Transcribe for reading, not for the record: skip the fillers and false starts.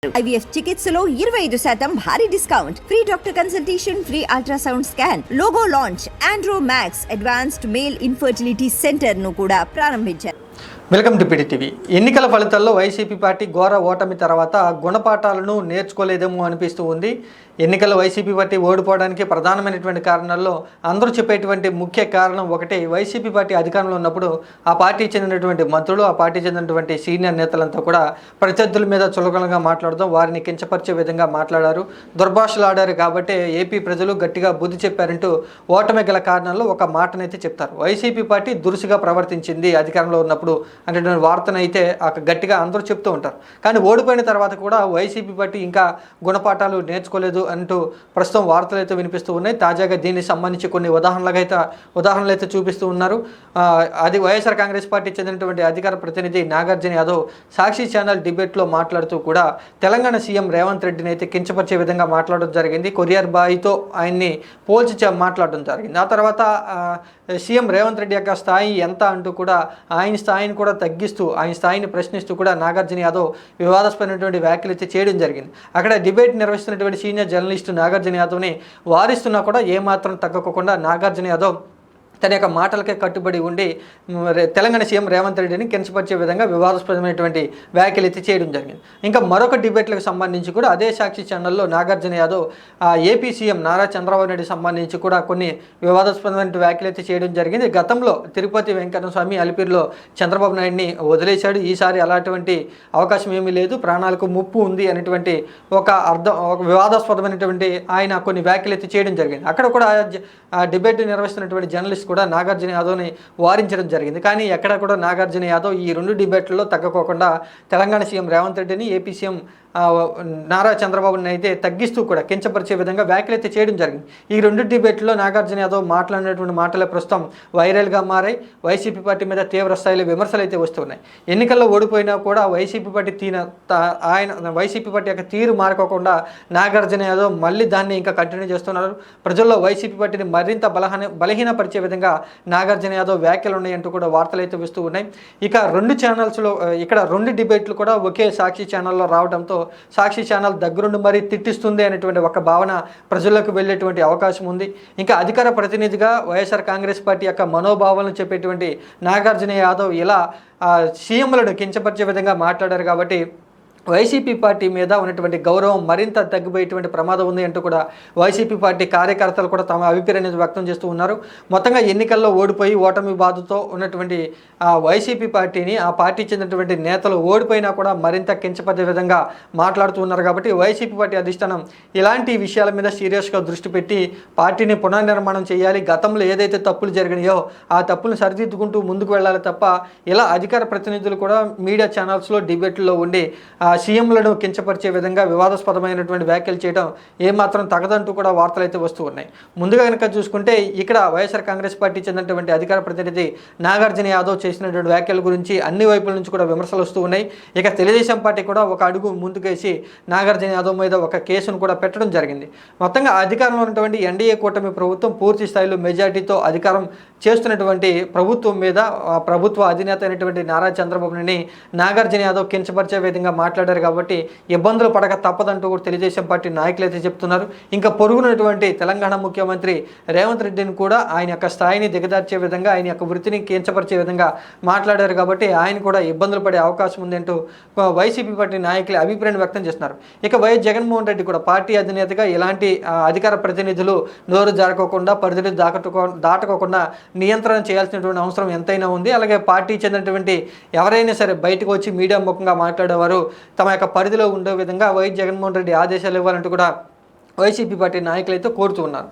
IVF చికిత్సలో 25% భారీ discount, free doctor consultation, free ultrasound scan, logo launch, Andro max advanced male infertility centre ను కూడా ప్రారంభించారు. Welcome to PDTV. ఎన్నికల ఫలితాల్లో వైసీపీ పార్టీ ఘోర ఓటమి తర్వాత గుణపాఠాలను నేర్చుకోలేదేమో అనిపిస్తూ ఉంది. ఎన్నికల్లో వైసీపీ పార్టీ ఓడిపోవడానికి ప్రధానమైనటువంటి కారణాల్లో అందరూ చెప్పేటువంటి ముఖ్య కారణం ఒకటి, వైసీపీ పార్టీ అధికారంలో ఉన్నప్పుడు ఆ పార్టీ చెందినటువంటి మంత్రులు, ఆ పార్టీ చెందినటువంటి సీనియర్ నేతలంతా కూడా ప్రత్యర్థుల మీద చులకనగా మాట్లాడడం, వారిని కించపరిచే విధంగా మాట్లాడారు, దుర్భాషలు ఆడారు. కాబట్టి ఏపీ ప్రజలు గట్టిగా బుద్ధి చెప్పారంటూ ఓటమి గల కారణాల్లో ఒక మాటనైతే చెప్తారు. వైసీపీ పార్టీ దురుసుగా ప్రవర్తించింది అధికారంలో ఉన్నప్పుడు అనేటువంటి వార్తను అయితే గట్టిగా అందరూ చెప్తూ ఉంటారు. కానీ ఓడిపోయిన తర్వాత కూడా వైసీపీ పార్టీ ఇంకా గుణపాఠాలు నేర్చుకోలేదు అంటూ ప్రస్తుతం వార్తలు అయితే వినిపిస్తూ ఉన్నాయి. తాజాగా దీనికి సంబంధించి కొన్ని ఉదాహరణలు అయితే చూపిస్తూ ఉన్నారు. అది వైఎస్ఆర్ కాంగ్రెస్ పార్టీ చెందినటువంటి అధికార ప్రతినిధి నాగార్జున యాదవ్ సాక్షి ఛానల్ డిబేట్లో మాట్లాడుతూ కూడా తెలంగాణ సీఎం రేవంత్ రెడ్డిని అయితే కించపరిచే విధంగా మాట్లాడడం జరిగింది. కొరియర్ బాయ్తో ఆయన్ని పోల్చి మాట్లాడడం జరిగింది. ఆ తర్వాత సీఎం రేవంత్ రెడ్డి యొక్క స్థాయి ఎంత అంటూ కూడా ఆయన స్థాయిని కూడా తగ్గిస్తూ, ఆయన స్థాయిని ప్రశ్నిస్తూ కూడా నాగార్జున యాదవ్ వివాదాస్పదమైనటువంటి వ్యాఖ్యలు అయితే చేయడం జరిగింది. అక్కడ డిబేట్ నిర్వహిస్తున్నటువంటి సీనియర్ జర్నలిస్టు నాగార్జున యాదవ్ని వారిస్తున్నా కూడా ఏమాత్రం తగ్గకుండా నాగార్జున యాదవ్ తన యొక్క మాటలకే కట్టుబడి ఉండి తెలంగాణ సీఎం రేవంత్ రెడ్డిని కించపరిచే విధంగా వివాదాస్పదమైనటువంటి వ్యాఖ్యలు అయితే చేయడం జరిగింది. ఇంకా మరొక డిబేట్లకు సంబంధించి కూడా అదే సాక్షి ఛానల్లో నాగార్జున యాదవ్ ఏపీ సీఎం నారా చంద్రబాబు నాయుడు సంబంధించి కూడా కొన్ని వివాదాస్పదమైన వ్యాఖ్యలు అయితే చేయడం జరిగింది. గతంలో తిరుపతి వెంకట స్వామి అలిపిరిలో చంద్రబాబు నాయుడిని వదిలేశాడు, ఈసారి అలాంటి అవకాశం ఏమీ లేదు, ప్రాణాలకు ముప్పు ఉంది అనేటువంటి ఒక వివాదాస్పదమైనటువంటి ఆయన కొన్ని వ్యాఖ్యలు అయితే చేయడం జరిగింది. అక్కడ కూడా డిబేట్ నిర్వహిస్తున్నటువంటి జర్నలిస్ట్ కూడా నాగార్జున యాదవ్ని వారించడం జరిగింది. కానీ ఎక్కడ కూడా నాగార్జున యాదవ్ ఈ రెండు డిబేట్లలో తగ్గకోకుండా తెలంగాణ సీఎం రేవంత్ రెడ్డిని, ఏపీ సీఎం నారా చంద్రబాబుని అయితే తగ్గిస్తూ కూడా కించపరిచే విధంగా వ్యాఖ్యలు అయితే చేయడం జరిగింది. ఈ రెండు డిబేట్లో నాగార్జున యాదవ్ మాట్లాడినటువంటి మాటలే ప్రస్తుతం వైరల్గా మారాయి. వైసీపీ పార్టీ మీద తీవ్ర స్థాయిలో విమర్శలు అయితే వస్తున్నాయి. ఎన్నికల్లో ఓడిపోయినా కూడా వైసీపీ పార్టీ యొక్క తీరు మారుకోకుండా నాగార్జున యాదవ్ మళ్ళీ దాన్ని ఇంకా కంటిన్యూ చేస్తున్నారు. ప్రజల్లో వైసీపీ పార్టీని మరింత బలహీనపరిచే విధంగా నాగార్జున యాదవ్ వ్యాఖ్యలు ఉన్నాయంటూ కూడా వార్తలు అయితే వస్తూ ఉన్నాయి. ఇక రెండు ఛానల్స్లో ఇక్కడ రెండు డిబేట్లు కూడా ఒకే సాక్షి ఛానల్లో రావడంతో సాక్షి ఛానల్ దగ్గరుండి మరీ తిట్టిస్తుంది అనేటువంటి ఒక భావన ప్రజలకు వెళ్ళేటువంటి అవకాశం ఉంది. ఇంకా అధికార ప్రతినిధిగా వైఎస్ఆర్ కాంగ్రెస్ పార్టీ యొక్క మనోభావాలను చెప్పేటువంటి నాగార్జున యాదవ్ ఇలా సీఎంలను కించపరిచే విధంగా మాట్లాడారు. కాబట్టి వైసీపీ పార్టీ మీద ఉన్నటువంటి గౌరవం మరింత తగ్గిపోయేటువంటి ప్రమాదం ఉంది అంటూ కూడా వైసీపీ పార్టీ కార్యకర్తలు కూడా తమ అభిప్రాయాన్ని వ్యక్తం చేస్తూ ఉన్నారు. మొత్తంగా ఎన్నికల్లో ఓడిపోయి ఓటమి బాధతో ఉన్నటువంటి వైసీపీ పార్టీని, ఆ పార్టీ చెందినటువంటి నేతలు ఓడిపోయినా కూడా మరింత కించపడే విధంగా మాట్లాడుతూ ఉన్నారు. కాబట్టి వైసీపీ పార్టీ అధిష్టానం ఇలాంటి విషయాల మీద సీరియస్గా దృష్టి పెట్టి పార్టీని పునర్నిర్మాణం చేయాలి. గతంలో ఏదైతే తప్పులు జరిగినాయో ఆ తప్పులను సరిదిద్దుకుంటూ ముందుకు వెళ్ళాలి తప్ప ఇలా అధికార ప్రతినిధులు కూడా మీడియా ఛానల్స్లో డిబేట్లో ఉండి సీఎంలను కించపరిచే విధంగా వివాదాస్పదమైనటువంటి వ్యాఖ్యలు చేయడం ఏమాత్రం తగదంటూ కూడా వార్తలు అయితే వస్తూ ఉన్నాయి. ముందుగా కనుక చూసుకుంటే ఇక్కడ వైఎస్ఆర్ కాంగ్రెస్ పార్టీ చెందినటువంటి అధికార ప్రతినిధి నాగార్జున యాదవ్ చేసినటువంటి వ్యాఖ్యల గురించి అన్ని వైపుల నుంచి కూడా విమర్శలు వస్తూ ఉన్నాయి. ఇక తెలుగుదేశం పార్టీ కూడా ఒక అడుగు ముందుకేసి నాగార్జున యాదవ్ మీద ఒక కేసును కూడా పెట్టడం జరిగింది. మొత్తంగా అధికారంలో ఉన్నటువంటి ఎన్డీఏ కూటమి ప్రభుత్వం పూర్తి స్థాయిలో మెజార్టీతో అధికారం చేస్తున్నటువంటి ప్రభుత్వం మీద ప్రభుత్వ అధినేత అయినటువంటి నారా చంద్రబాబుని నాగార్జున యాదవ్ కించపరిచే విధంగా మాట్లాడారు. కాబట్టి ఇబ్బందులు పడక తప్పదంటూ కూడా తెలుగుదేశం పార్టీ నాయకులు అయితే చెప్తున్నారు. ఇంకా పొరుగునటువంటి తెలంగాణ ముఖ్యమంత్రి రేవంత్ రెడ్డిని కూడా ఆయన యొక్క స్థాయిని దిగదార్చే విధంగా, ఆయన యొక్క వృత్తిని కించపరిచే విధంగా మాట్లాడారు. కాబట్టి ఆయన కూడా ఇబ్బందులు పడే అవకాశం ఉందంటూ వైసీపీ పార్టీ నాయకులు అభిప్రాయం వ్యక్తం చేస్తున్నారు. ఇక వైఎస్ జగన్మోహన్ రెడ్డి కూడా పార్టీ అధినేతగా ఇలాంటి అధికార ప్రతినిధులు నోరు జారుకోకుండా, పరిధిని దాటుకోకుండా నియంత్రణ చేయాల్సినటువంటి అవసరం ఎంతైనా ఉంది. అలాగే పార్టీ చెందినటువంటి ఎవరైనా సరే బయటకు వచ్చి మీడియా ముఖంగా మాట్లాడేవారు తమ యొక్క పరిధిలో ఉండే విధంగా వైఎస్ జగన్మోహన్ రెడ్డి ఆదేశాలు ఇవ్వాలంటూ కూడా వైసీపీ పార్టీ నాయకులు అయితే కోరుతూ ఉన్నారు.